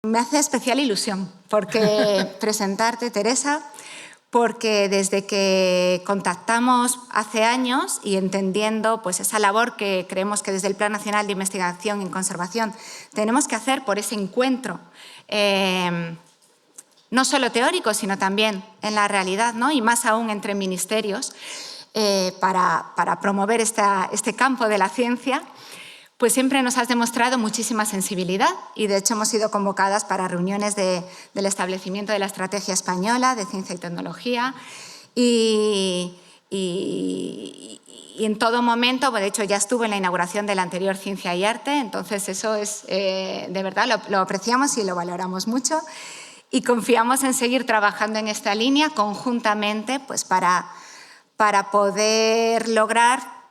Me hace especial ilusión porque presentarte, Teresa, porque desde que contactamos hace años y entendiendo pues, esa labor que creemos que desde el Plan Nacional de Investigación y Conservación tenemos que hacer por ese encuentro, no solo teórico, sino también en la realidad, ¿no? Y más aún entre ministerios, para promover este campo de la ciencia, pues siempre nos has demostrado muchísima sensibilidad y de hecho hemos sido convocadas para reuniones del establecimiento de la Estrategia Española de Ciencia y Tecnología y en todo momento, de hecho ya estuve en la inauguración de la anterior Ciencia y Arte, entonces eso es, de verdad, lo apreciamos y lo valoramos mucho y confiamos en seguir trabajando en esta línea conjuntamente pues para poder lograr.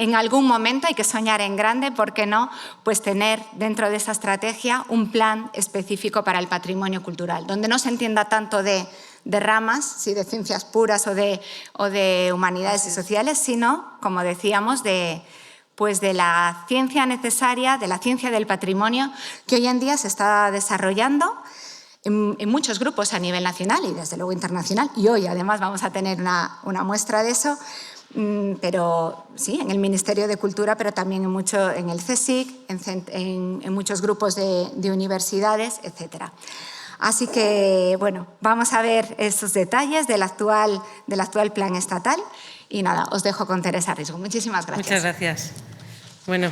En algún momento hay que soñar en grande, ¿por qué no? Pues tener dentro de esa estrategia un plan específico para el patrimonio cultural, donde no se entienda tanto de ramas, si de ciencias puras o de humanidades y sociales, sino, como decíamos, de la ciencia necesaria, de la ciencia del patrimonio, que hoy en día se está desarrollando en muchos grupos a nivel nacional y desde luego internacional, y hoy además vamos a tener una muestra de eso, pero sí, en el Ministerio de Cultura, pero también en el CSIC, en muchos grupos de universidades, etc. Así que, bueno, vamos a ver esos detalles del actual plan estatal y nada, os dejo con Teresa Risco. Muchísimas gracias. Muchas gracias. Bueno.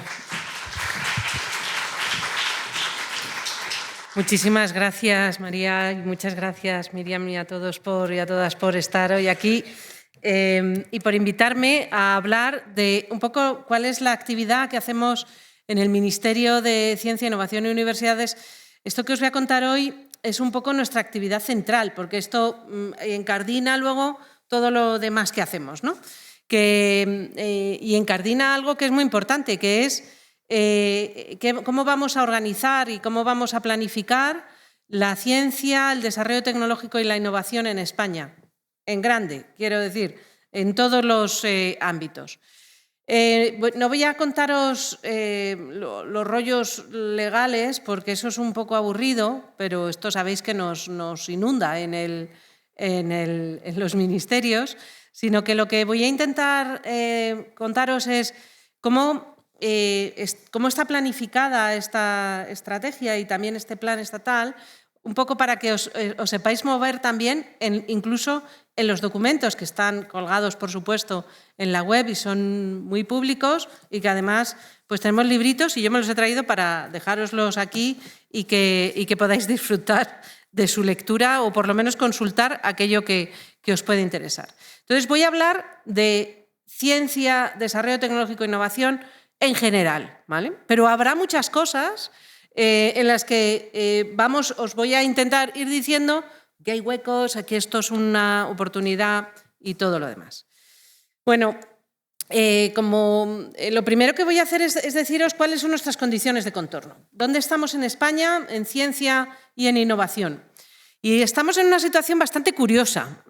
Muchísimas gracias, María, y muchas gracias, Miriam, y a todos y a todas por estar hoy aquí. Y por invitarme a hablar de un poco cuál es la actividad que hacemos en el Ministerio de Ciencia, Innovación y Universidades. Esto que os voy a contar hoy es un poco nuestra actividad central, porque esto encardina luego todo lo demás que hacemos, ¿no? Y encardina algo que es muy importante, que es cómo vamos a organizar y cómo vamos a planificar la ciencia, el desarrollo tecnológico y la innovación en España. En grande, quiero decir, en todos los ámbitos. No voy a contaros los rollos legales, porque eso es un poco aburrido, pero esto sabéis que nos inunda en los ministerios, sino que lo que voy a intentar contaros es cómo está planificada esta estrategia y también este plan estatal, un poco para que os sepáis mover también, incluso en los documentos que están colgados, por supuesto, en la web y son muy públicos y que además pues tenemos libritos y yo me los he traído para dejároslos aquí y que podáis disfrutar de su lectura o por lo menos consultar aquello que os puede interesar. Entonces voy a hablar de ciencia, desarrollo tecnológico e innovación en general, ¿vale? Pero habrá muchas cosas en las que os voy a intentar ir diciendo que hay huecos, que esto es una oportunidad y todo lo demás. Bueno, lo primero que voy a hacer es deciros cuáles son nuestras condiciones de contorno. ¿Dónde estamos en España en ciencia y en innovación? Y estamos en una situación bastante curiosa,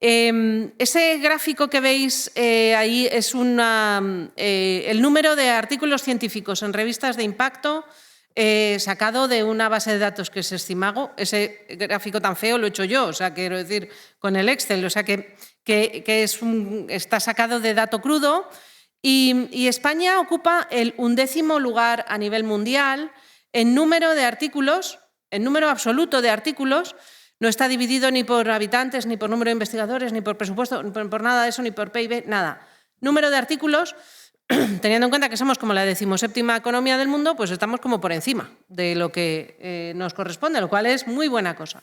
ese gráfico que veis ahí es el número de artículos científicos en revistas de impacto sacado de una base de datos que es Estimago. Ese gráfico tan feo lo he hecho yo, o sea, quiero decir, con el Excel, o sea, que está sacado de dato crudo y España ocupa el 11º lugar a nivel mundial en número de artículos, en número absoluto de artículos. No está dividido ni por habitantes, ni por número de investigadores, ni por presupuesto, ni por nada de eso, ni por PIB, nada. Número de artículos, teniendo en cuenta que somos como la 17ª economía del mundo, pues estamos como por encima de lo que nos corresponde, lo cual es muy buena cosa.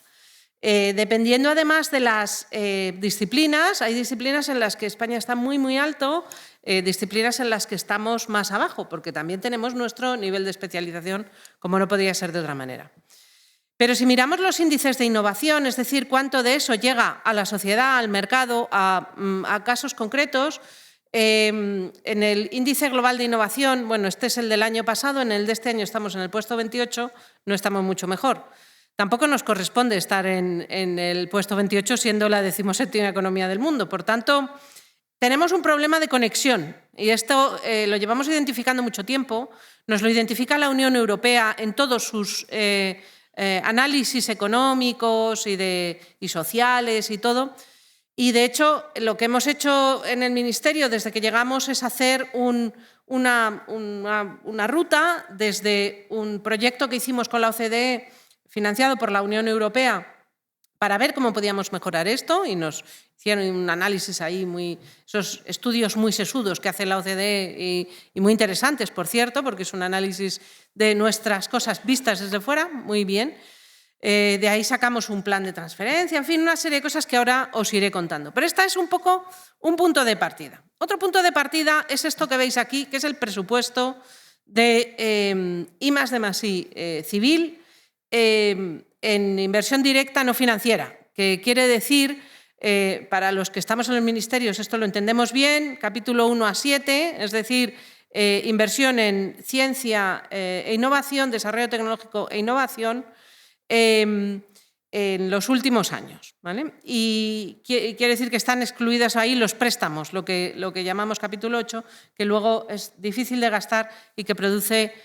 Dependiendo además de las disciplinas, hay disciplinas en las que España está muy, muy alto, disciplinas en las que estamos más abajo, porque también tenemos nuestro nivel de especialización, como no podría ser de otra manera. Pero si miramos los índices de innovación, es decir, cuánto de eso llega a la sociedad, al mercado, a casos concretos, en el índice global de innovación, bueno, este es el del año pasado, en el de este año estamos en el puesto 28, no estamos mucho mejor. Tampoco nos corresponde estar en el puesto 28 siendo la 17ª economía del mundo. Por tanto, tenemos un problema de conexión y esto lo llevamos identificando mucho tiempo. Nos lo identifica la Unión Europea en todos sus análisis económicos y sociales y todo. Y, de hecho, lo que hemos hecho en el Ministerio desde que llegamos es hacer una ruta desde un proyecto que hicimos con la OCDE, financiado por la Unión Europea, para ver cómo podíamos mejorar esto, y nos hicieron un análisis ahí, esos estudios muy sesudos que hace la OCDE y muy interesantes, por cierto, porque es un análisis de nuestras cosas vistas desde fuera, muy bien. De ahí sacamos un plan de transferencia, en fin, una serie de cosas que ahora os iré contando. Pero esta es un poco un punto de partida. Otro punto de partida es esto que veis aquí, que es el presupuesto de I+D+I civil en inversión directa no financiera, que quiere decir, para los que estamos en los ministerios, esto lo entendemos bien, capítulo 1 a 7, es decir, inversión en ciencia e innovación, desarrollo tecnológico e innovación, en los últimos años, ¿vale? Y quiere decir que están excluidas ahí los préstamos, lo que llamamos capítulo 8, que luego es difícil de gastar y que produce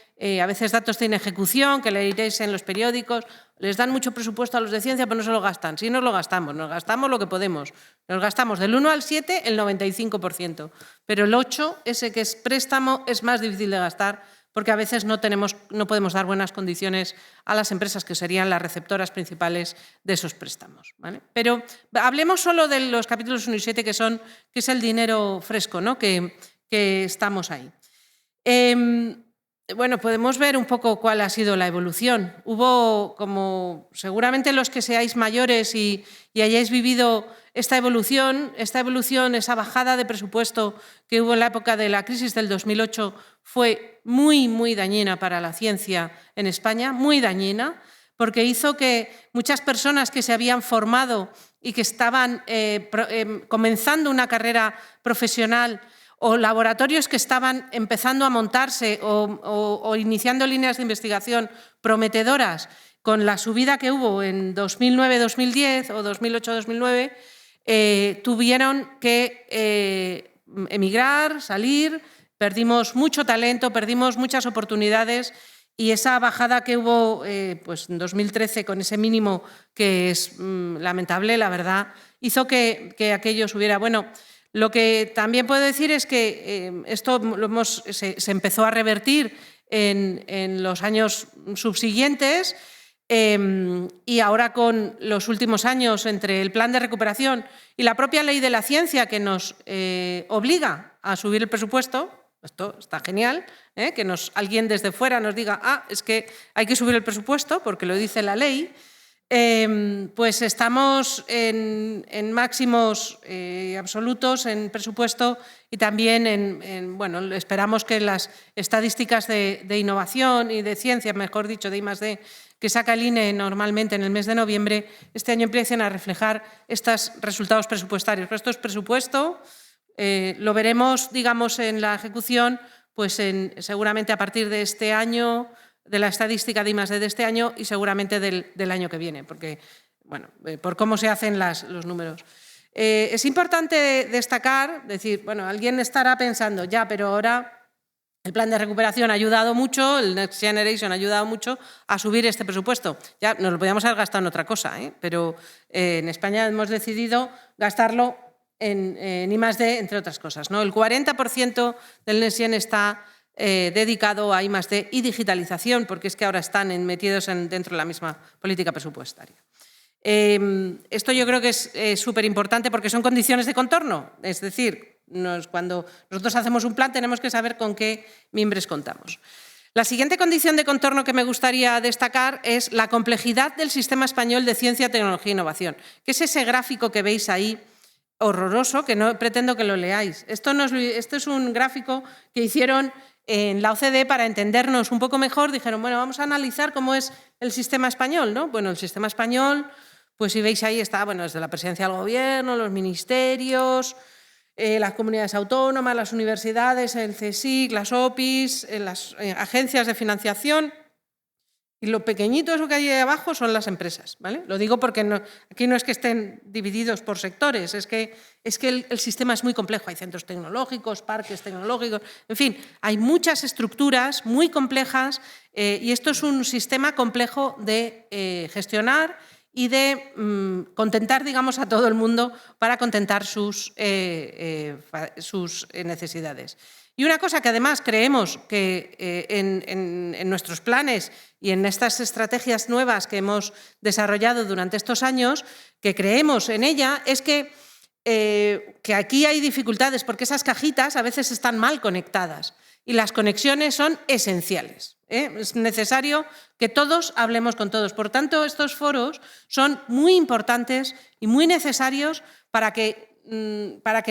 a veces datos de inejecución, que leeréis en los periódicos. Les dan mucho presupuesto a los de ciencia, pero no se lo gastan. Sí, nos gastamos lo que podemos. Nos gastamos del 1 al 7 el 95%, pero el 8, ese que es préstamo, es más difícil de gastar, porque a veces no podemos dar buenas condiciones a las empresas que serían las receptoras principales de esos préstamos, ¿vale? Pero hablemos solo de los capítulos 1 y 7, que es el dinero fresco, ¿no? que estamos ahí. Bueno, podemos ver un poco cuál ha sido la evolución. Hubo, como seguramente los que seáis mayores y hayáis vivido esta evolución, esa bajada de presupuesto que hubo en la época de la crisis del 2008 fue muy, muy dañina para la ciencia en España, muy dañina, porque hizo que muchas personas que se habían formado y que estaban comenzando una carrera profesional, o laboratorios que estaban empezando a montarse o iniciando líneas de investigación prometedoras, con la subida que hubo en 2009-2010 o 2008-2009, tuvieron que emigrar, salir, perdimos mucho talento, perdimos muchas oportunidades, y esa bajada que hubo pues en 2013 con ese mínimo, que es lamentable, la verdad, hizo que aquello subiera. Bueno, lo que también puedo decir es que esto se empezó a revertir en los años subsiguientes, y ahora, con los últimos años, entre el plan de recuperación y la propia ley de la ciencia, que nos obliga a subir el presupuesto, esto está genial, que alguien desde fuera nos diga, es que hay que subir el presupuesto porque lo dice la ley. Pues estamos en máximos absolutos en presupuesto, y también bueno, esperamos que las estadísticas de innovación y de ciencia, mejor dicho, de I+D, que saca el INE normalmente en el mes de noviembre, este año empiecen a reflejar estos resultados presupuestarios. Pero esto es presupuesto, lo veremos, digamos, en la ejecución, pues seguramente a partir de este año, de la estadística de I+D de este año, y seguramente del año que viene, porque, bueno, por cómo se hacen los números. Es importante destacar, decir, bueno, alguien estará pensando, ya, pero ahora el plan de recuperación ha ayudado mucho, el Next Generation ha ayudado mucho a subir este presupuesto. Ya nos lo podíamos haber gastado en otra cosa, pero en España hemos decidido gastarlo en I+D, entre otras cosas, ¿no? El 40% del Next Gen está dedicado a I+D y digitalización, porque es que ahora están metidos dentro de la misma política presupuestaria. Esto yo creo que es súper importante, porque son condiciones de contorno, es decir, cuando nosotros hacemos un plan tenemos que saber con qué mimbres contamos. La siguiente condición de contorno que me gustaría destacar es la complejidad del sistema español de ciencia, tecnología e innovación, que es ese gráfico que veis ahí, horroroso, que no pretendo que lo leáis. Esto es un gráfico que hicieron en la OCDE para entendernos un poco mejor. Dijeron, bueno, vamos a analizar cómo es el sistema español, ¿no? Bueno, el sistema español, pues si veis ahí está, bueno, desde la presidencia del gobierno, los ministerios, las comunidades autónomas, las universidades, el CSIC, las OPIs, las agencias de financiación, Y lo pequeñito eso que hay ahí abajo son las empresas, ¿vale? Lo digo porque aquí no es que estén divididos por sectores, es que el sistema es muy complejo. Hay centros tecnológicos, parques tecnológicos, en fin, hay muchas estructuras muy complejas y esto es un sistema complejo de gestionar y de contentar, digamos, a todo el mundo para contentar sus necesidades. Y una cosa que además creemos que en nuestros planes y en estas estrategias nuevas que hemos desarrollado durante estos años, que creemos en ella, es que aquí hay dificultades porque esas cajitas a veces están mal conectadas y las conexiones son esenciales. Es necesario que todos hablemos con todos. Por tanto, estos foros son muy importantes y muy necesarios para que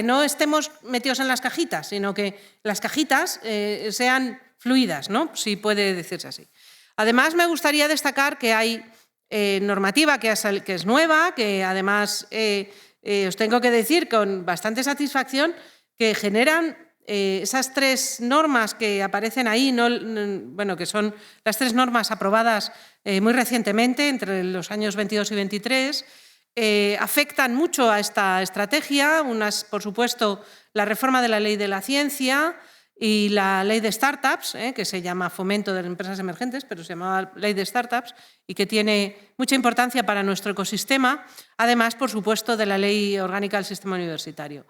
no estemos metidos en las cajitas, sino que las cajitas sean fluidas, ¿no? Si puede decirse así. Además, me gustaría destacar que hay normativa que es nueva, que además os tengo que decir con bastante satisfacción que generan esas 3 normas que aparecen ahí, bueno, que son las 3 normas aprobadas muy recientemente, entre los años 22 y 23, afectan mucho a esta estrategia. Unas, por supuesto, la reforma de la Ley de la Ciencia y la Ley de Startups, que se llama Fomento de las Empresas Emergentes, pero se llamaba Ley de Startups y que tiene mucha importancia para nuestro ecosistema, además, por supuesto, de la Ley Orgánica del Sistema Universitario.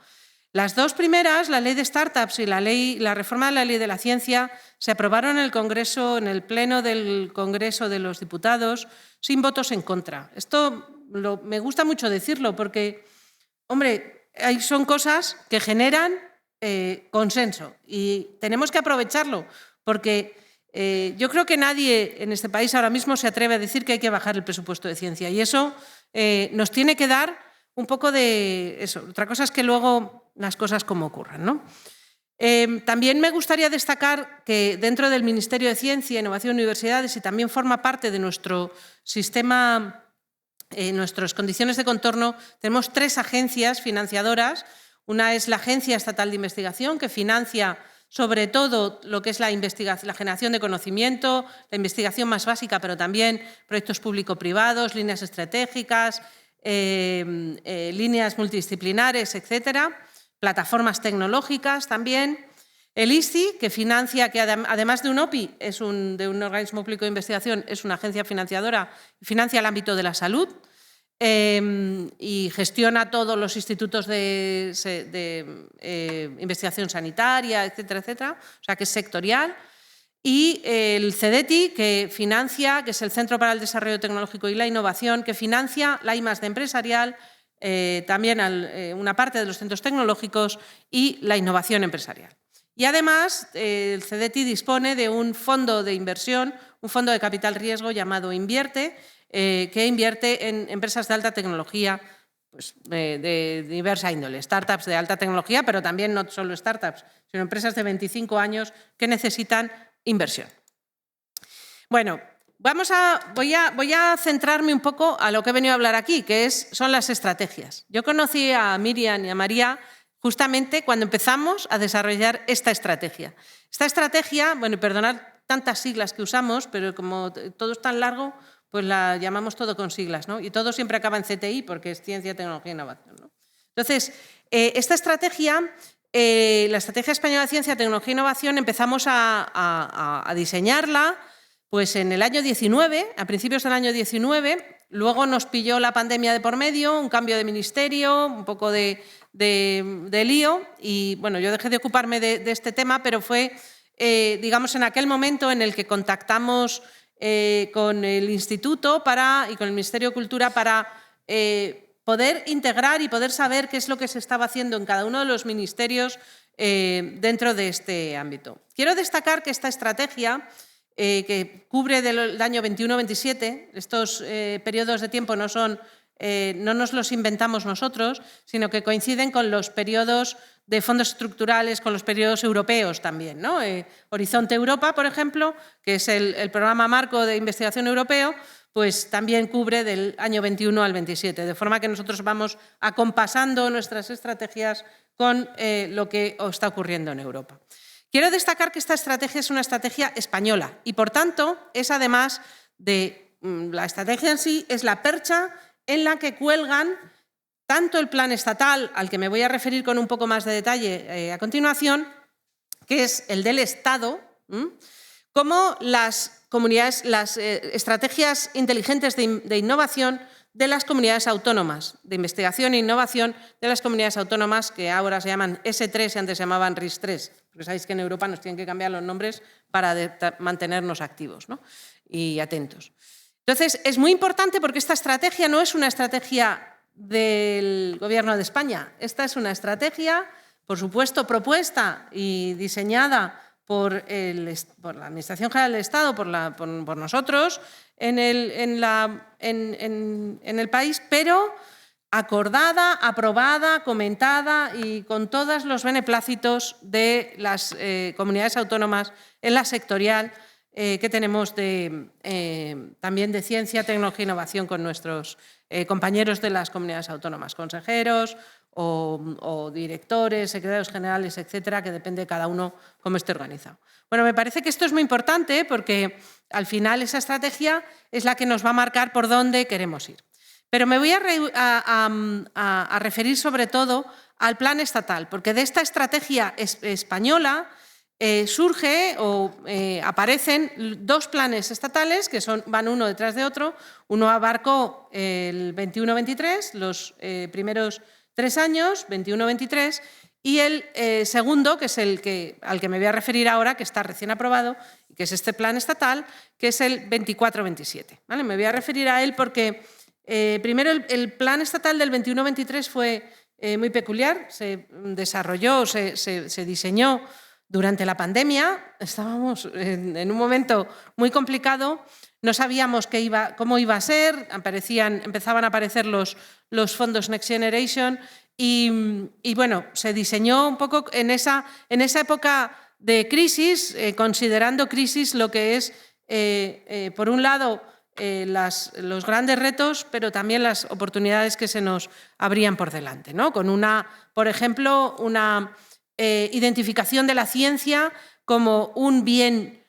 Las 2 primeras, la Ley de Startups y la reforma de la Ley de la Ciencia, se aprobaron en el Congreso, en el Pleno del Congreso de los Diputados, sin votos en contra. Esto me gusta mucho decirlo porque, hombre, son cosas que generan consenso y tenemos que aprovecharlo porque yo creo que nadie en este país ahora mismo se atreve a decir que hay que bajar el presupuesto de ciencia y eso nos tiene que dar un poco de eso. Otra cosa es que luego las cosas como ocurran, ¿no? También me gustaría destacar que dentro del Ministerio de Ciencia, Innovación y Universidades y también forma parte de nuestro sistema, nuestras condiciones de contorno, tenemos 3 agencias financiadoras. Una es la Agencia Estatal de Investigación, que financia sobre todo lo que es la generación de conocimiento, la investigación más básica, pero también proyectos público-privados, líneas estratégicas, líneas multidisciplinares, etcétera, plataformas tecnológicas también. El ISCI, que financia, que además de un OPI, de un organismo público de investigación, es una agencia financiadora y financia el ámbito de la salud y gestiona todos los institutos de investigación sanitaria, etcétera, etcétera, o sea que es sectorial. Y el CEDETI, que financia, que es el Centro para el Desarrollo Tecnológico y la Innovación, que financia la I+D empresarial, también una parte de los centros tecnológicos y la innovación empresarial. Y además, el CEDETI dispone de un fondo de inversión, un fondo de capital riesgo llamado Invierte, que invierte en empresas de alta tecnología, pues, de diversa índole, startups de alta tecnología, pero también no solo startups, sino empresas de 25 años que necesitan inversión. Bueno, voy a centrarme un poco a lo que he venido a hablar aquí, que son las estrategias. Yo conocí a Miriam y a María justamente cuando empezamos a desarrollar esta estrategia. Esta estrategia, bueno, perdonad tantas siglas que usamos, pero como todo es tan largo, pues la llamamos todo con siglas, ¿no? Y todo siempre acaba en CTI porque es Ciencia, Tecnología e Innovación, ¿no? Entonces, esta estrategia, la Estrategia Española de Ciencia, Tecnología e Innovación, empezamos a diseñarla pues en el año 19, a principios del año 19, luego nos pilló la pandemia de por medio, un cambio de ministerio, un poco de lío y bueno, yo dejé de ocuparme de este tema, pero fue, digamos, en aquel momento en el que contactamos con el Instituto y con el Ministerio de Cultura para poder integrar y poder saber qué es lo que se estaba haciendo en cada uno de los ministerios dentro de este ámbito. Quiero destacar que esta estrategia, que cubre del año 21-27, estos periodos de tiempo no nos los inventamos nosotros, sino que coinciden con los periodos de fondos estructurales, con los periodos europeos también, ¿no? Horizonte Europa, por ejemplo, que es el programa marco de investigación europeo, pues también cubre del año 21 al 27, de forma que nosotros vamos acompasando nuestras estrategias con lo que está ocurriendo en Europa. Quiero destacar que esta estrategia es una estrategia española y, por tanto, es además la estrategia en sí es la percha en la que cuelgan tanto el plan estatal, al que me voy a referir con un poco más de detalle a continuación, que es el del Estado, como las estrategias inteligentes de innovación de las comunidades autónomas, de investigación e innovación de las comunidades autónomas, que ahora se llaman S3 y antes se llamaban RIS3, porque sabéis que en Europa nos tienen que cambiar los nombres para mantenernos activos, ¿no? Y atentos. Entonces, es muy importante porque esta estrategia no es una estrategia del Gobierno de España. Esta es una estrategia, por supuesto, propuesta y diseñada por la Administración General del Estado, por nosotros en el país, pero acordada, aprobada, comentada y con todos los beneplácitos de las comunidades autónomas en la sectorial que tenemos también de ciencia, tecnología e innovación con nuestros compañeros de las comunidades autónomas, consejeros o directores, secretarios generales, etcétera, que depende de cada uno cómo esté organizado. Bueno, me parece que esto es muy importante porque al final esa estrategia es la que nos va a marcar por dónde queremos ir. Pero me voy a referir sobre todo al plan estatal, porque de esta estrategia española surge o aparecen dos planes estatales que van uno detrás de otro. Uno abarcó el 21-23, los primeros 3 años, 21-23, y el segundo, que es al que me voy a referir ahora, que está recién aprobado, que es este plan estatal, que es el 24-27. ¿Vale? Me voy a referir a él porque primero el plan estatal del 21-23 fue muy peculiar, se desarrolló, se diseñó durante la pandemia. Estábamos en un momento muy complicado, no sabíamos cómo iba a ser, empezaban a aparecer los fondos Next Generation y bueno, se diseñó un poco en esa época de crisis, considerando crisis lo que es, por un lado, los grandes retos, pero también las oportunidades que se nos abrían por delante, ¿no? Con por ejemplo, una identificación de la ciencia como un bien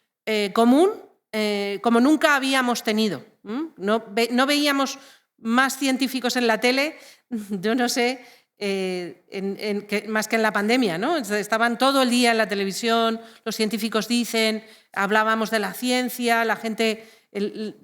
común, como nunca habíamos tenido. No veíamos más científicos en la tele, yo no sé, más que en la pandemia, ¿no? Estaban todo el día en la televisión, los científicos dicen, hablábamos de la ciencia, la gente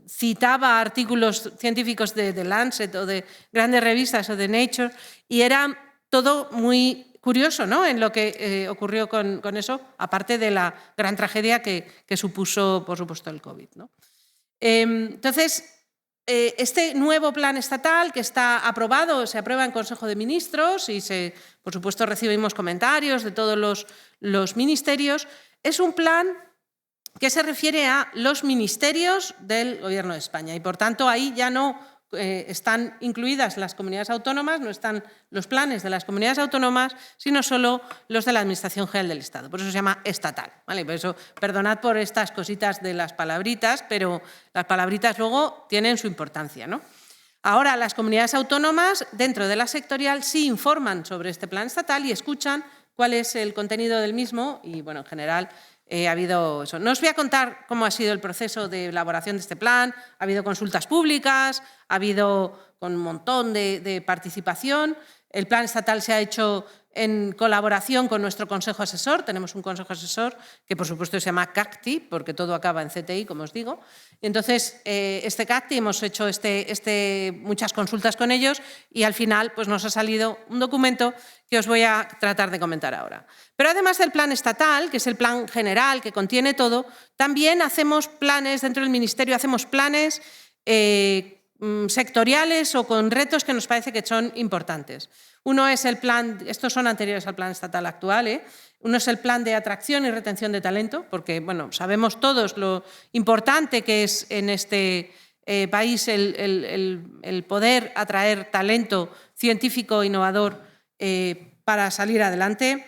citaba artículos científicos de Lancet o de grandes revistas o de Nature, y era todo muy curioso, ¿no? En lo que ocurrió con eso, aparte de la gran tragedia que supuso, por supuesto, el COVID, ¿no? Entonces, este nuevo plan estatal que está aprobado, se aprueba en Consejo de Ministros y por supuesto recibimos comentarios de todos los ministerios, es un plan que se refiere a los ministerios del Gobierno de España y por tanto ahí ya no están incluidas las comunidades autónomas, no están los planes de las comunidades autónomas, sino solo los de la Administración General del Estado. Por eso se llama estatal, ¿vale? Por eso, perdonad por estas cositas de las palabritas, pero las palabritas luego tienen su importancia, ¿no? Ahora, las comunidades autónomas, dentro de la sectorial, sí informan sobre este plan estatal y escuchan cuál es el contenido del mismo y, bueno, en general ha habido eso. No os voy a contar cómo ha sido el proceso de elaboración de este plan, ha habido consultas públicas, ha habido con un montón de participación. El plan estatal se ha hecho en colaboración con nuestro consejo asesor. Tenemos un consejo asesor que, por supuesto, se llama CACTI, porque todo acaba en CTI, como os digo. Entonces, este CACTI hemos hecho muchas consultas con ellos y al final pues, nos ha salido un documento que os voy a tratar de comentar ahora. Pero además del plan estatal, que es el plan general que contiene todo, también hacemos planes dentro del Ministerio, hacemos planes sectoriales o con retos que nos parece que son importantes. Uno es el plan, estos son anteriores al plan estatal actual, uno es el plan de atracción y retención de talento, porque bueno, sabemos todos lo importante que es en este país el poder atraer talento científico innovador para salir adelante.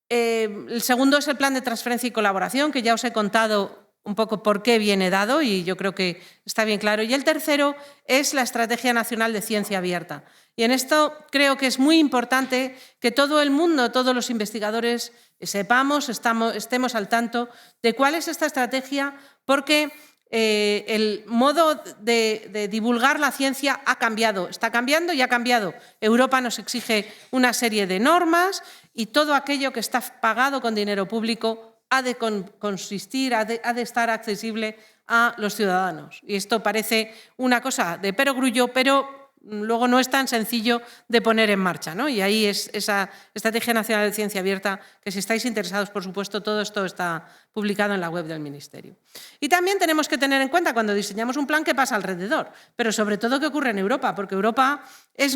El segundo es el plan de transferencia y colaboración, que ya os he contado un poco por qué viene dado y yo creo que está bien claro. Y el tercero es la Estrategia Nacional de Ciencia Abierta. Y en esto creo que es muy importante que todo el mundo, todos los investigadores sepamos, estemos al tanto de cuál es esta estrategia, porque el modo de divulgar la ciencia ha cambiado, está cambiando y ha cambiado. Europa nos exige una serie de normas y todo aquello que está pagado con dinero público ha de consistir, ha de estar accesible a los ciudadanos. Y esto parece una cosa de perogrullo, pero luego no es tan sencillo de poner en marcha, ¿no? Y ahí es esa Estrategia Nacional de Ciencia Abierta, que si estáis interesados, por supuesto, todo esto está publicado en la web del Ministerio. Y también tenemos que tener en cuenta, cuando diseñamos un plan, qué pasa alrededor, pero sobre todo qué ocurre en Europa, porque Europa es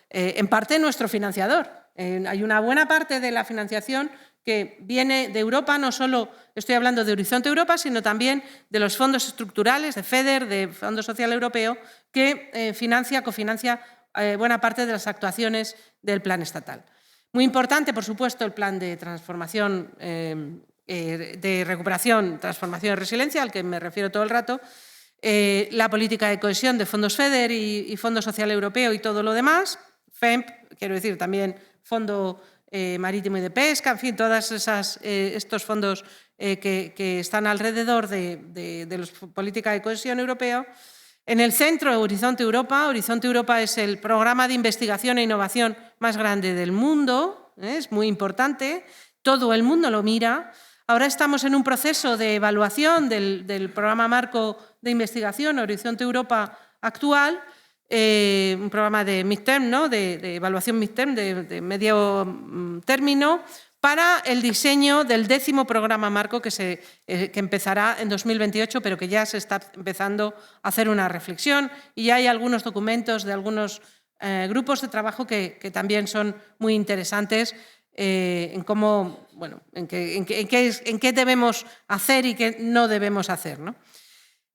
en parte nuestro financiador. Hay una buena parte de la financiación que viene de Europa, no solo estoy hablando de Horizonte Europa, sino también de los fondos estructurales, de FEDER, de Fondo Social Europeo, que cofinancia buena parte de las actuaciones del plan estatal. Muy importante, por supuesto, el plan de transformación, de recuperación, transformación y resiliencia, al que me refiero todo el rato, la política de cohesión de fondos FEDER y Fondo Social Europeo y todo lo demás, FEMP, quiero decir también Fondo Marítimo y de Pesca, en fin, todos estos fondos que están alrededor de la política de cohesión europeo. En el centro, Horizonte Europa. Horizonte Europa es el programa de investigación e innovación más grande del mundo, es muy importante, todo el mundo lo mira. Ahora estamos en un proceso de evaluación del programa marco de investigación Horizonte Europa actual, un programa de midterm, ¿no? de evaluación midterm, de medio término, para el diseño del 10º programa marco que empezará en 2028, pero que ya se está empezando a hacer una reflexión y ya hay algunos documentos de algunos grupos de trabajo que también son muy interesantes en cómo, bueno, en qué debemos hacer y qué no debemos hacer, ¿no?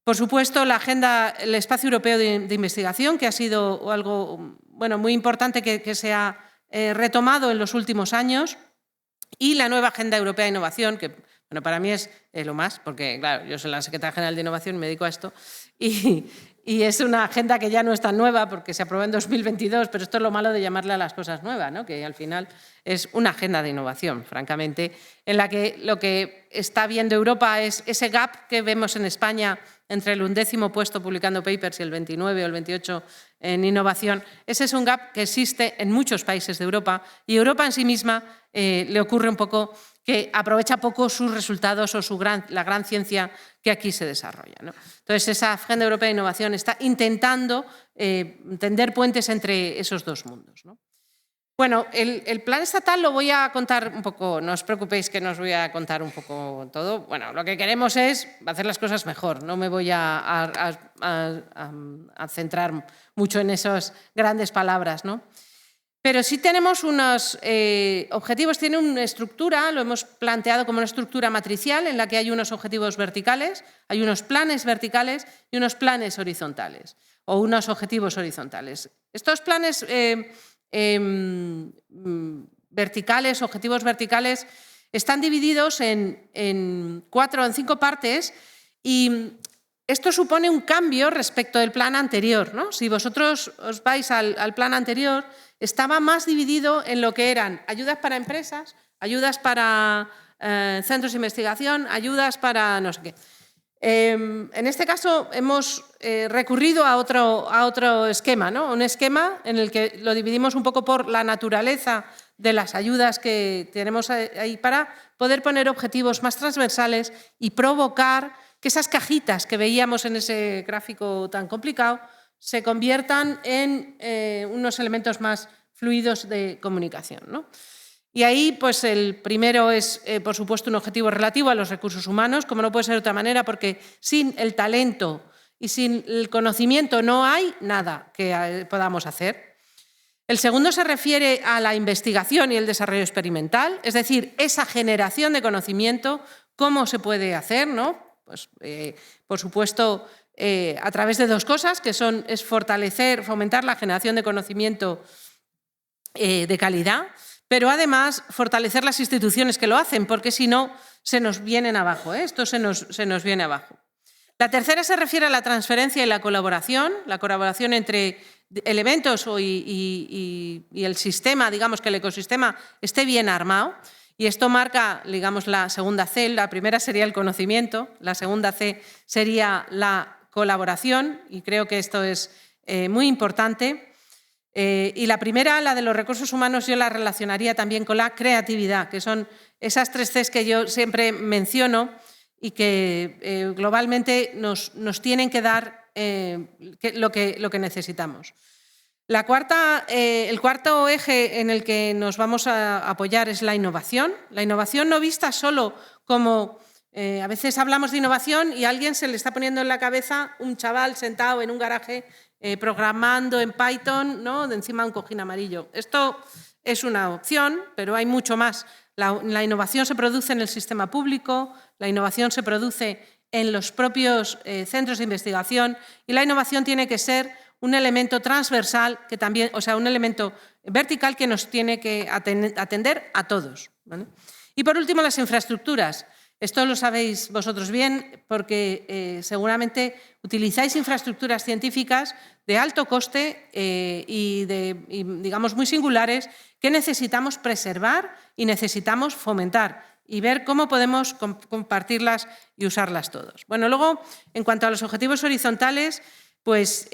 Por supuesto, el Espacio Europeo de Investigación, que ha sido algo muy importante que se ha retomado en los últimos años, y la nueva Agenda Europea de Innovación, que para mí es lo más, porque claro, yo soy la secretaria general de Innovación y me dedico a esto, y es una agenda que ya no es tan nueva porque se aprobó en 2022, pero esto es lo malo de llamarle a las cosas nuevas, ¿no? Que al final es una agenda de innovación, francamente, en la que lo que está viendo Europa es ese gap que vemos en España entre el 11º puesto publicando papers y el 29 o el 28 en innovación. Ese es un gap que existe en muchos países de Europa y Europa en sí misma le ocurre un poco que aprovecha poco sus resultados o la gran ciencia que aquí se desarrolla, ¿no? Entonces, esa Agenda Europea de Innovación está intentando tender puentes entre esos dos mundos, ¿no? Bueno, el plan estatal lo voy a contar un poco, no os preocupéis que no os voy a contar un poco todo. Bueno, lo que queremos es hacer las cosas mejor, no me voy a centrar mucho en esas grandes palabras, ¿no? Pero sí tenemos unos objetivos, tiene una estructura, lo hemos planteado como una estructura matricial en la que hay unos objetivos verticales, hay unos planes verticales y unos planes horizontales, o unos objetivos horizontales. Estos planes verticales, objetivos verticales, están divididos en 5 partes y esto supone un cambio respecto del plan anterior, ¿no? Si vosotros os vais al plan anterior, estaba más dividido en lo que eran ayudas para empresas, ayudas para centros de investigación, ayudas para no sé qué. En este caso hemos recurrido a otro esquema, ¿no? Un esquema en el que lo dividimos un poco por la naturaleza de las ayudas que tenemos ahí para poder poner objetivos más transversales y provocar que esas cajitas que veíamos en ese gráfico tan complicado se conviertan en unos elementos más fluidos de comunicación, ¿no? Y ahí, pues el primero es, por supuesto, un objetivo relativo a los recursos humanos, como no puede ser de otra manera, porque sin el talento y sin el conocimiento no hay nada que podamos hacer. El segundo se refiere a la investigación y el desarrollo experimental, es decir, esa generación de conocimiento, cómo se puede hacer, ¿no? Pues, por supuesto, a través de 2 cosas, que es fomentar la generación de conocimiento de calidad, pero además fortalecer las instituciones que lo hacen, porque si no, se nos vienen abajo, ¿eh? Esto se nos viene abajo. La tercera se refiere a la transferencia y la colaboración entre elementos y el sistema, digamos que el ecosistema esté bien armado. Y esto marca, digamos, la segunda C. La primera sería el conocimiento, la segunda C sería la colaboración, y creo que esto es muy importante. Y la primera, la de los recursos humanos, yo la relacionaría también con la creatividad, que son esas 3 Cs que yo siempre menciono y que globalmente nos tienen que dar lo que necesitamos. El cuarto eje en el que nos vamos a apoyar es la innovación. La innovación no vista solo como... a veces hablamos de innovación y a alguien se le está poniendo en la cabeza un chaval sentado en un garaje programando en Python, ¿no?, de encima de un cojín amarillo. Esto es una opción, pero hay mucho más. La innovación se produce en el sistema público, la innovación se produce en los propios centros de investigación y la innovación tiene que ser un elemento transversal, que también, o sea, un elemento vertical que nos tiene que atender a todos, ¿vale? Y por último, las infraestructuras. Esto lo sabéis vosotros bien porque seguramente utilizáis infraestructuras científicas de alto coste y digamos, muy singulares que necesitamos preservar y necesitamos fomentar y ver cómo podemos compartirlas y usarlas todos. Bueno, luego, en cuanto a los objetivos horizontales, pues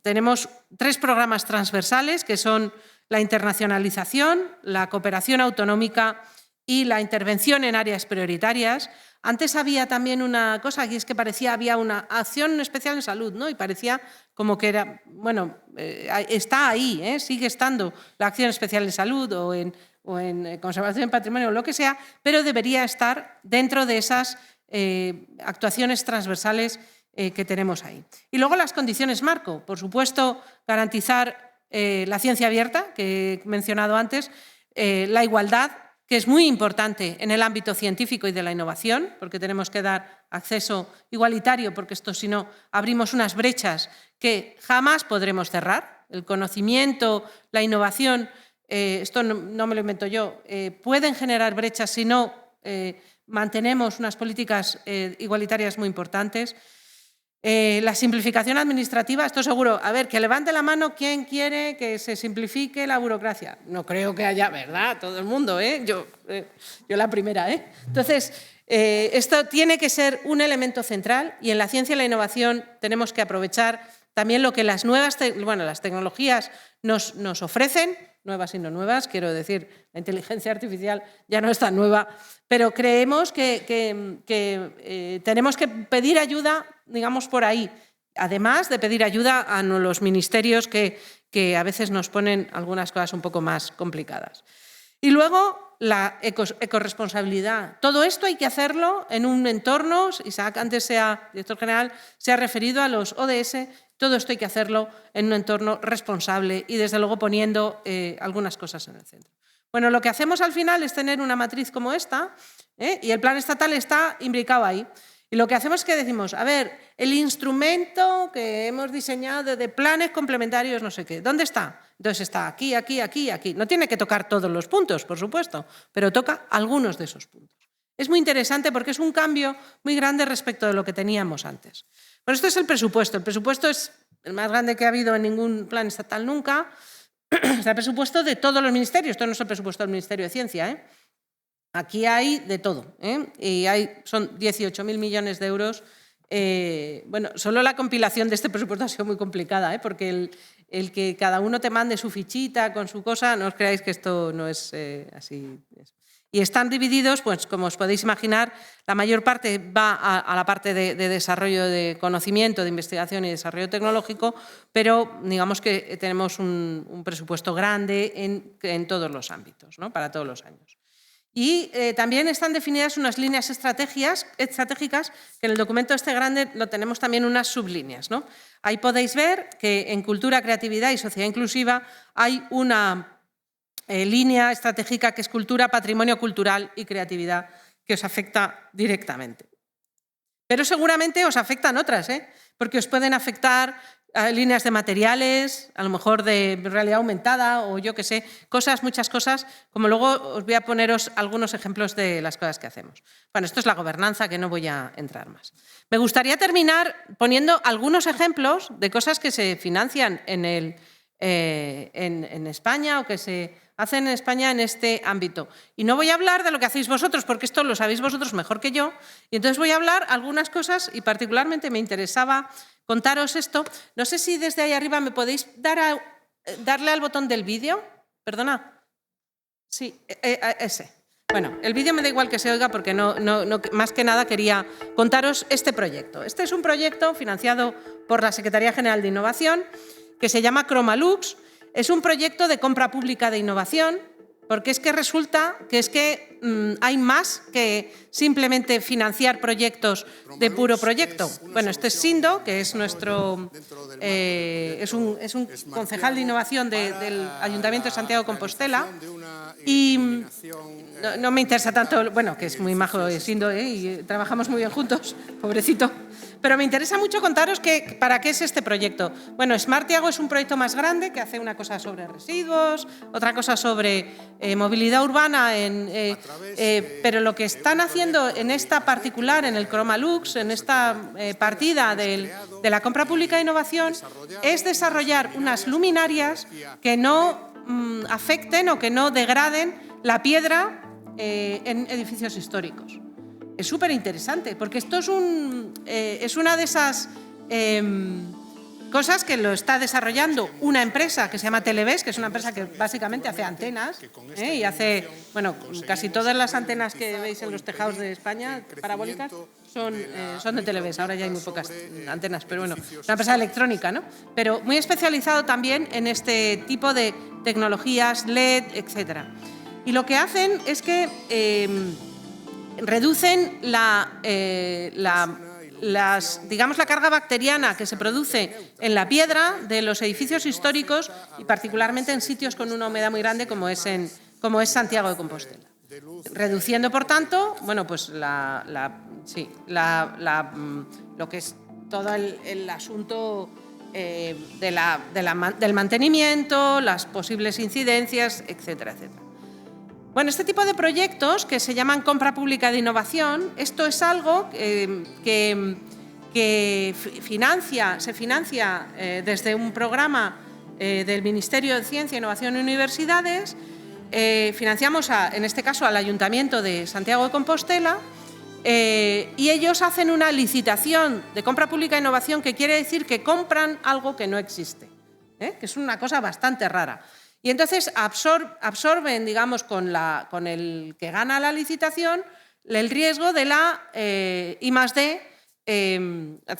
tenemos 3 programas transversales que son la internacionalización, la cooperación autonómica y la intervención en áreas prioritarias. Antes había también una cosa, y es que había una acción especial en salud, ¿no? Y parecía como que era, bueno, está ahí, sigue estando la acción especial en salud o en conservación del patrimonio o lo que sea, pero debería estar dentro de esas actuaciones transversales que tenemos ahí. Y luego las condiciones marco, por supuesto, garantizar la ciencia abierta, que he mencionado antes, la igualdad, que es muy importante en el ámbito científico y de la innovación, porque tenemos que dar acceso igualitario, porque esto, si no, abrimos unas brechas que jamás podremos cerrar. El conocimiento, la innovación, esto no me lo invento yo, pueden generar brechas si no mantenemos unas políticas igualitarias muy importantes. La simplificación administrativa, esto seguro. A ver, que levante la mano quien quiere que se simplifique la burocracia. No creo que haya, ¿verdad? Todo el mundo, yo la primera, Entonces, esto tiene que ser un elemento central y en la ciencia y la innovación tenemos que aprovechar también lo que las las tecnologías nos ofrecen, nuevas y no nuevas, quiero decir, la inteligencia artificial ya no es tan nueva, pero creemos que tenemos que pedir ayuda, digamos, por ahí, además de pedir ayuda a los ministerios que a veces nos ponen algunas cosas un poco más complicadas. Y luego la ecorresponsabilidad. Todo esto hay que hacerlo en un entorno, Isaac antes, director general, se ha referido a los ODS, todo esto hay que hacerlo en un entorno responsable y, desde luego, poniendo algunas cosas en el centro. Bueno, lo que hacemos al final es tener una matriz como esta, y el plan estatal está imbricado ahí. Y lo que hacemos es que decimos, a ver, el instrumento que hemos diseñado de planes complementarios, no sé qué, ¿dónde está? Entonces está aquí, aquí, aquí, aquí. No tiene que tocar todos los puntos, por supuesto, pero toca algunos de esos puntos. Es muy interesante porque es un cambio muy grande respecto de lo que teníamos antes. Pero esto es el presupuesto. El presupuesto es el más grande que ha habido en ningún plan estatal nunca. Es el presupuesto de todos los ministerios. Esto no es el presupuesto del Ministerio de Ciencia, Aquí hay de todo, y son 18.000 millones de euros. Bueno, solo la compilación de este presupuesto ha sido muy complicada, porque el que cada uno te mande su fichita con su cosa, no os creáis que esto no es así. Y están divididos, pues como os podéis imaginar, la mayor parte va a la parte de desarrollo de conocimiento, de investigación y desarrollo tecnológico, pero digamos que tenemos un presupuesto grande en todos los ámbitos, ¿no?, para todos los años. Y también están definidas unas líneas estratégicas, que en el documento este grande lo tenemos también unas sublíneas, ¿no? Ahí podéis ver que en cultura, creatividad y sociedad inclusiva hay una línea estratégica que es cultura, patrimonio cultural y creatividad, que os afecta directamente. Pero seguramente os afectan otras, porque os pueden afectar líneas de materiales, a lo mejor de realidad aumentada o yo qué sé, muchas cosas, como luego os voy a poneros algunos ejemplos de las cosas que hacemos. Bueno, esto es la gobernanza, que no voy a entrar más. Me gustaría terminar poniendo algunos ejemplos de cosas que se financian en en España o que se hacen en España en este ámbito. Y no voy a hablar de lo que hacéis vosotros, porque esto lo sabéis vosotros mejor que yo, y entonces voy a hablar algunas cosas y particularmente me interesaba contaros esto. No sé si desde ahí arriba me podéis darle al botón del vídeo. Perdona. Sí, ese. Bueno, el vídeo me da igual que se oiga porque más que nada quería contaros este proyecto. Este es un proyecto financiado por la Secretaría General de Innovación que se llama Cromalux. Es un proyecto de compra pública de innovación porque es que resulta que hay más que simplemente financiar proyectos de puro proyecto. Bueno, este es Sindo, que es nuestro es un concejal de innovación del Ayuntamiento de Santiago de Compostela y no me interesa tanto, bueno, que es muy majo Sindo y trabajamos muy bien juntos, pobrecito. Pero me interesa mucho contaros para qué es este proyecto. Bueno, Smartiago es un proyecto más grande que hace una cosa sobre residuos, otra cosa sobre movilidad urbana, pero lo que están haciendo en esta particular, en el Cromalux, en esta partida de la compra pública de innovación, es desarrollar unas luminarias que no afecten o que no degraden la piedra en edificios históricos. Es súper interesante, porque esto es una de esas cosas que lo está desarrollando una empresa que se llama Televes, que es una empresa que básicamente hace antenas y hace, bueno, casi todas las antenas que veis en los tejados de España, parabólicas, son de Televes. Ahora ya hay muy pocas antenas, pero bueno, una empresa electrónica, ¿no? Pero muy especializado también en este tipo de tecnologías LED, etcétera. Y lo que hacen es que reducen digamos, la carga bacteriana que se produce en la piedra de los edificios históricos y particularmente en sitios con una humedad muy grande como es Santiago de Compostela. Reduciendo, por tanto, bueno, pues lo que es todo el asunto del mantenimiento, las posibles incidencias, etcétera, etcétera. Bueno, este tipo de proyectos que se llaman compra pública de innovación, esto es algo que se financia desde un programa del Ministerio de Ciencia, Innovación y Universidades. Financiamos, en este caso, al Ayuntamiento de Santiago de Compostela y ellos hacen una licitación de compra pública de innovación que quiere decir que compran algo que no existe, que es una cosa bastante rara. Y entonces absorben, digamos, con el que gana la licitación, el riesgo de la I+D,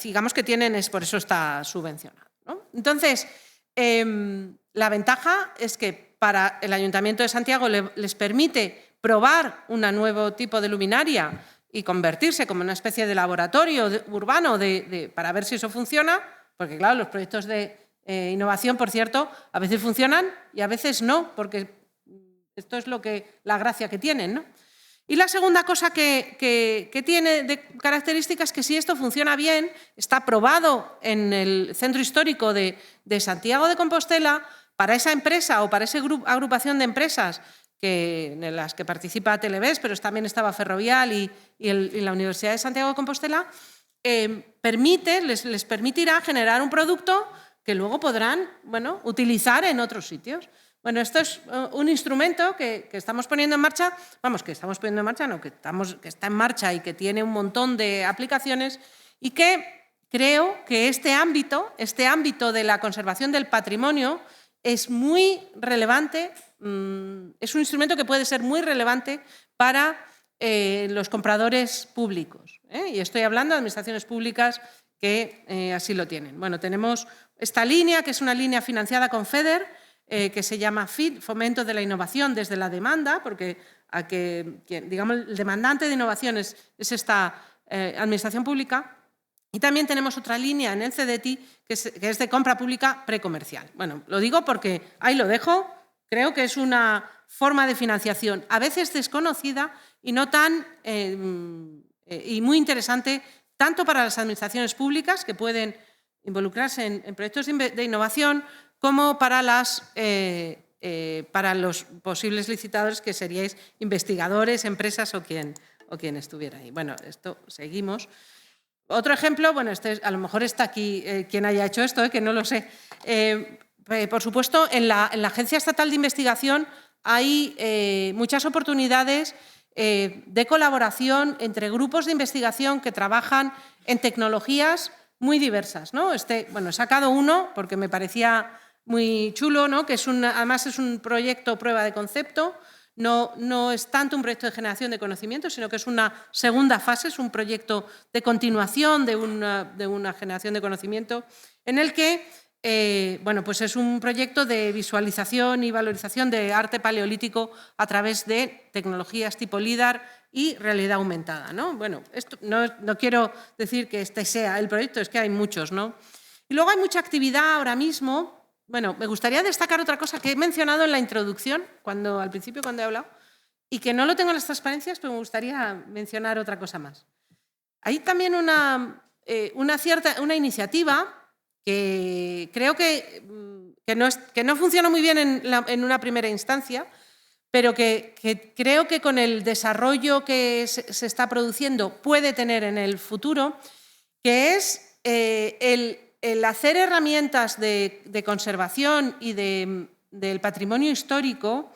digamos que tienen, por eso está subvencionado, ¿no? Entonces, la ventaja es que para el Ayuntamiento de Santiago les permite probar un nuevo tipo de luminaria y convertirse como una especie de laboratorio urbano para ver si eso funciona, porque claro, los proyectos de innovación, por cierto, a veces funcionan y a veces no, porque esto es la gracia que tienen, ¿no? Y la segunda cosa que tiene de características es que si esto funciona bien, está probado en el centro histórico de Santiago de Compostela, para esa empresa o para esa agrupación de empresas en las que participa Televes, pero también estaba Ferrovial y la Universidad de Santiago de Compostela, les permitirá generar un producto que luego podrán, bueno, utilizar en otros sitios. Bueno, esto es un instrumento que estamos poniendo en marcha, que está en marcha y que tiene un montón de aplicaciones y que creo que este ámbito de la conservación del patrimonio es muy relevante, es un instrumento que puede ser muy relevante para los compradores públicos, y estoy hablando de administraciones públicas que así lo tienen. Bueno, tenemos esta línea, que es una línea financiada con FEDER, que se llama FID, Fomento de la Innovación desde la Demanda, porque digamos, el demandante de innovación es esta administración pública. Y también tenemos otra línea en el CDTI, que es de compra pública precomercial. Bueno, lo digo porque ahí lo dejo. Creo que es una forma de financiación a veces desconocida y no tan y muy interesante tanto para las administraciones públicas que pueden involucrarse en proyectos de innovación como para los posibles licitadores que seríais investigadores, empresas o quien estuviera ahí. Bueno, esto seguimos. Otro ejemplo, bueno, a lo mejor está aquí quien haya hecho esto, que no lo sé. por supuesto, en la Agencia Estatal de Investigación hay muchas oportunidades de colaboración entre grupos de investigación que trabajan en tecnologías muy diversas, ¿no? Bueno, he sacado uno porque me parecía muy chulo, ¿no? Que además es un proyecto prueba de concepto. No es tanto un proyecto de generación de conocimiento, sino que es una segunda fase, es un proyecto de continuación de una generación de conocimiento en el que bueno, pues es un proyecto de visualización y valorización de arte paleolítico a través de tecnologías tipo LIDAR y realidad aumentada, ¿no? Bueno, no quiero decir que este sea el proyecto, es que hay muchos, ¿no? Y luego hay mucha actividad ahora mismo. Bueno, me gustaría destacar otra cosa que he mencionado en la introducción, al principio cuando he hablado, y que no lo tengo en las transparencias, pero me gustaría mencionar otra cosa más. Hay también una iniciativa que creo que no funciona muy bien en una primera instancia, pero que creo que con el desarrollo que se está produciendo puede tener en el futuro, que es el hacer herramientas de conservación y del patrimonio histórico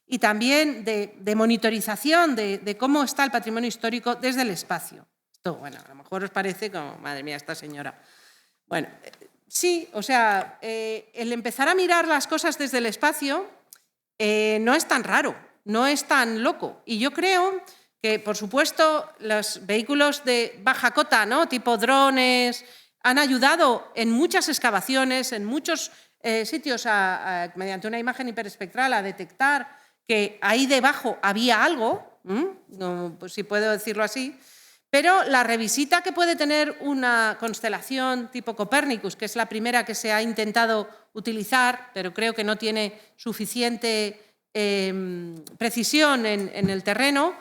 y también de monitorización de cómo está el patrimonio histórico desde el espacio. Esto, bueno, a lo mejor os parece como, madre mía, esta señora. Bueno, sí, o sea, el empezar a mirar las cosas desde el espacio no es tan raro, no es tan loco. Y yo creo que, por supuesto, los vehículos de baja cota, ¿no? Tipo drones, han ayudado en muchas excavaciones, en muchos sitios, mediante una imagen hiperespectral, a detectar que ahí debajo había algo, pues si puedo decirlo así, pero la revisita que puede tener una constelación tipo Copérnicus, que es la primera que se ha intentado utilizar, pero creo que no tiene suficiente precisión en el terreno,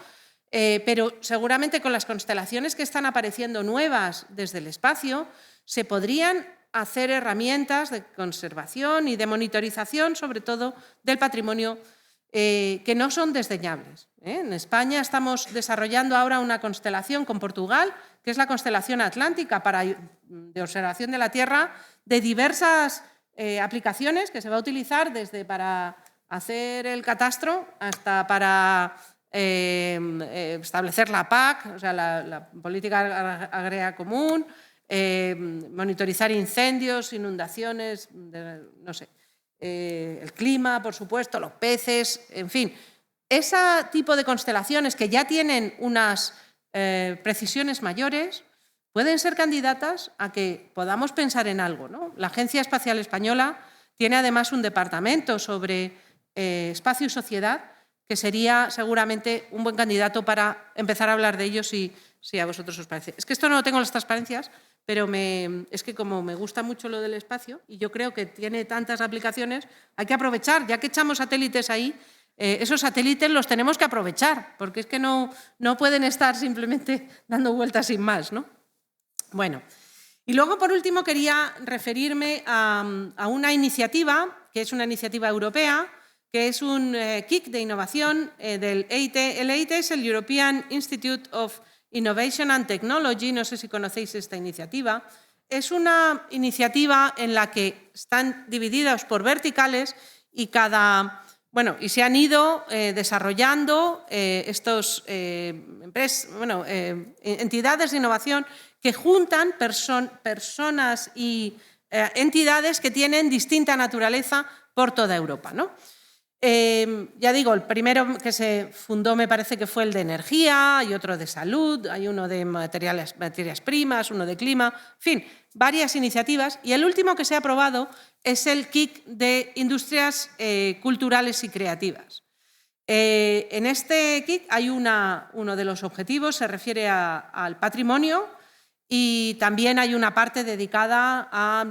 pero seguramente con las constelaciones que están apareciendo nuevas desde el espacio, se podrían hacer herramientas de conservación y de monitorización, sobre todo del patrimonio, que no son desdeñables. En España estamos desarrollando ahora una constelación con Portugal, que es la constelación atlántica de observación de la Tierra, de diversas aplicaciones que se va a utilizar desde para hacer el catastro hasta para establecer la PAC, o sea, la Política Agraria Común, monitorizar incendios, inundaciones, no sé, el clima, por supuesto, los peces, en fin. Ese tipo de constelaciones que ya tienen unas precisiones mayores pueden ser candidatas a que podamos pensar en algo, ¿no? La Agencia Espacial Española tiene además un departamento sobre espacio y sociedad que sería seguramente un buen candidato para empezar a hablar de ellos si a vosotros os parece. Es que esto no lo tengo en las transparencias, pero es que como me gusta mucho lo del espacio y yo creo que tiene tantas aplicaciones, hay que aprovechar, ya que echamos satélites ahí, esos satélites los tenemos que aprovechar, porque es que no pueden estar simplemente dando vueltas sin más, ¿no? Bueno, y luego por último quería referirme a una iniciativa, que es una iniciativa europea, que es un KIC de innovación del EIT. El EIT es el European Institute of Innovation and Technology, no sé si conocéis esta iniciativa. Es una iniciativa en la que están divididas por verticales y se han ido desarrollando entidades de innovación que juntan personas y entidades que tienen distinta naturaleza por toda Europa, ¿no? Ya digo, el primero que se fundó me parece que fue el de energía, hay otro de salud, hay uno de materias primas, uno de clima, en fin, varias iniciativas. Y el último que se ha aprobado es el KIC de industrias culturales y creativas. En este KIC hay uno de los objetivos, se refiere al patrimonio y también hay una parte dedicada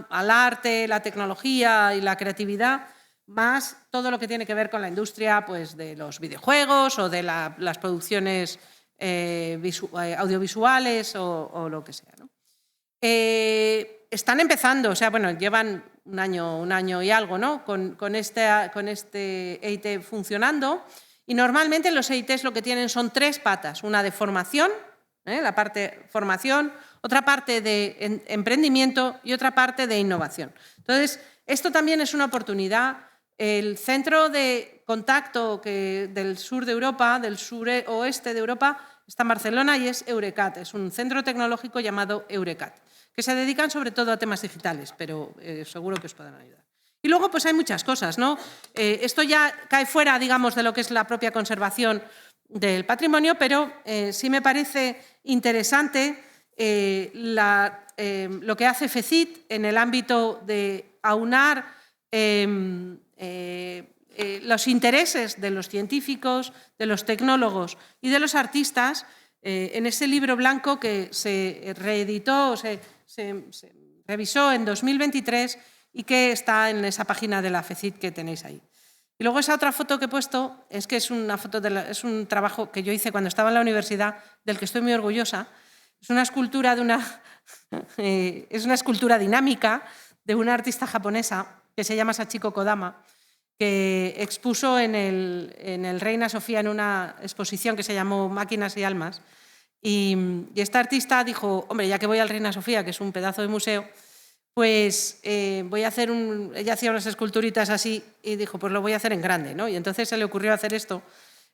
al arte, la tecnología y la creatividad, más todo lo que tiene que ver con la industria pues, de los videojuegos o de las producciones audiovisuales o lo que sea, ¿no? Están empezando, o sea, bueno, llevan un año y algo, ¿no? con este EIT funcionando, y normalmente los EITs lo que tienen son tres patas, una de formación, la parte formación, otra parte de emprendimiento y otra parte de innovación. Entonces, esto también es una oportunidad. El centro de contacto del sur de Europa, del suroeste de Europa, está en Barcelona y es Eurecat. Es un centro tecnológico llamado Eurecat, que se dedican sobre todo a temas digitales, pero seguro que os pueden ayudar. Y luego pues hay muchas cosas, ¿no? Esto ya cae fuera, digamos, de lo que es la propia conservación del patrimonio, pero sí me parece interesante lo que hace FECIT en el ámbito de aunar los intereses de los científicos, de los tecnólogos y de los artistas en ese libro blanco que se reeditó, se revisó en 2023 y que está en esa página de la FECIT que tenéis ahí. Y luego esa otra foto que he puesto es que es una foto es un trabajo que yo hice cuando estaba en la universidad, del que estoy muy orgullosa. Es una escultura es una escultura dinámica de una artista japonesa que se llama Sachiko Kodama, que expuso en el Reina Sofía en una exposición que se llamó Máquinas y Almas. Y esta artista dijo, hombre, ya que voy al Reina Sofía, que es un pedazo de museo, pues voy a hacer ella hacía unas esculturitas así y dijo, pues lo voy a hacer en grande, ¿no? Y entonces se le ocurrió hacer esto,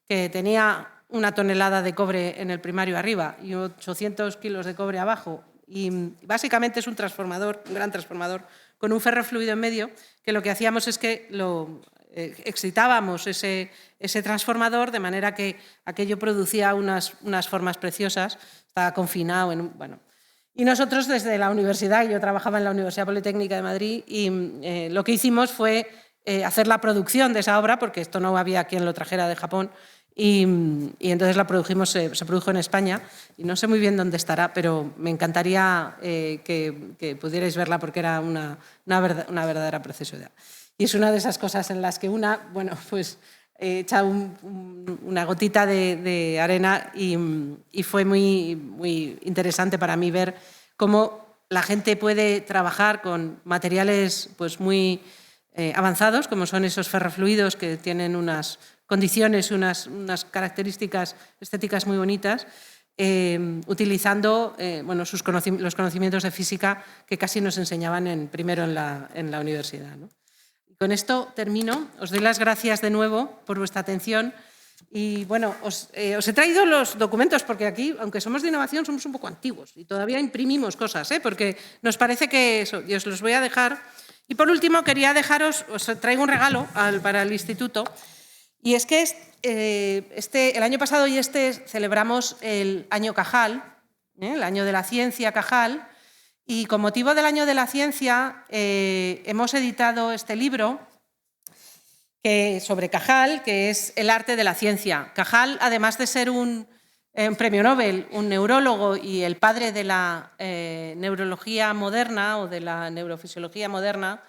que tenía 1 tonelada de cobre en el primario arriba y 800 kilos de cobre abajo. Y básicamente es un transformador, un gran transformador, con un ferrofluido en medio, que lo que hacíamos es que excitábamos ese transformador de manera que aquello producía unas formas preciosas, estaba confinado en bueno. Y nosotros desde la universidad, yo trabajaba en la Universidad Politécnica de Madrid y lo que hicimos fue hacer la producción de esa obra, porque esto no había quien lo trajera de Japón, y entonces la produjimos, se produjo en España y no sé muy bien dónde estará, pero me encantaría que pudierais verla porque era una verdadera preciosidad. Y es una de esas cosas en las que bueno, pues echa una gotita de arena y fue muy interesante para mí ver cómo la gente puede trabajar con materiales pues muy avanzados, como son esos ferrofluidos que tienen unas condiciones y unas características estéticas muy bonitas, utilizando bueno, los conocimientos de física que casi nos enseñaban primero en la universidad, ¿no? Con esto termino. Os doy las gracias de nuevo por vuestra atención y bueno, os he traído los documentos porque aquí, aunque somos de innovación, somos un poco antiguos y todavía imprimimos cosas, porque nos parece que eso, y os los voy a dejar. Y por último, quería dejaros, os traigo un regalo para el instituto, y es que el año pasado y celebramos el año Cajal, el año de la ciencia Cajal, y con motivo del año de la ciencia hemos editado este libro sobre Cajal, que es el arte de la ciencia. Cajal, además de ser un premio Nobel, un neurólogo y el padre de la neurología moderna o de la neurofisiología moderna,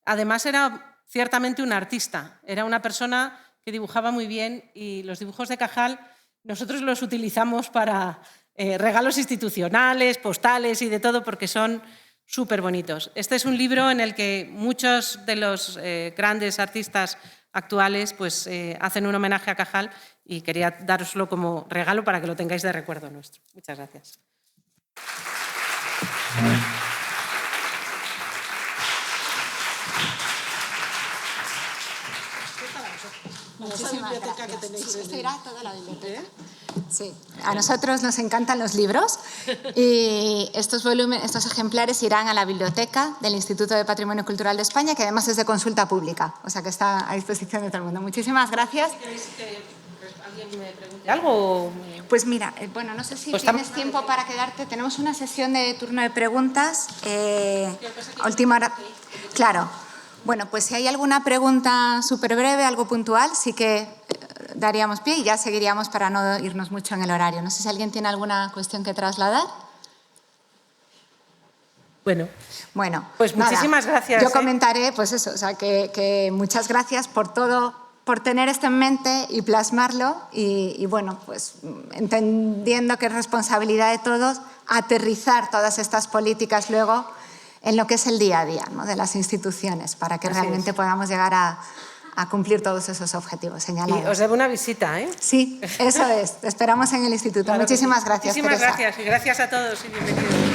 además era ciertamente un artista. Era una persona que dibujaba muy bien y los dibujos de Cajal nosotros los utilizamos para regalos institucionales, postales y de todo porque son súper bonitos. Este es un libro en el que muchos de los grandes artistas actuales pues, hacen un homenaje a Cajal y quería dároslo como regalo para que lo tengáis de recuerdo nuestro. Muchas gracias. Muchísimas gracias. Esto irá a toda la biblioteca. Sí, a nosotros nos encantan los libros y estos ejemplares irán a la biblioteca del Instituto de Patrimonio Cultural de España, que además es de consulta pública, o sea que está a disposición de todo el mundo. Muchísimas gracias. ¿Queréis que alguien me pregunte algo? Pues mira, bueno, no sé si tienes tiempo para quedarte. Tenemos una sesión de turno de preguntas. Última hora. Claro. Bueno, pues si hay alguna pregunta súper breve, algo puntual, sí que daríamos pie y ya seguiríamos para no irnos mucho en el horario. No sé si alguien tiene alguna cuestión que trasladar. Bueno, pues muchísimas gracias. Yo comentaré, pues eso, o sea, que muchas gracias por todo, por tener esto en mente y plasmarlo y bueno, pues entendiendo que es responsabilidad de todos aterrizar todas estas políticas luego en lo que es el día a día, ¿no?, de las instituciones, para que realmente podamos llegar a cumplir todos esos objetivos señalados. Y os debo una visita, ¿eh? Sí, eso es. Te esperamos en el instituto. Claro. Muchísimas gracias, Muchísimas Teresa. gracias y gracias a todos y bienvenidos.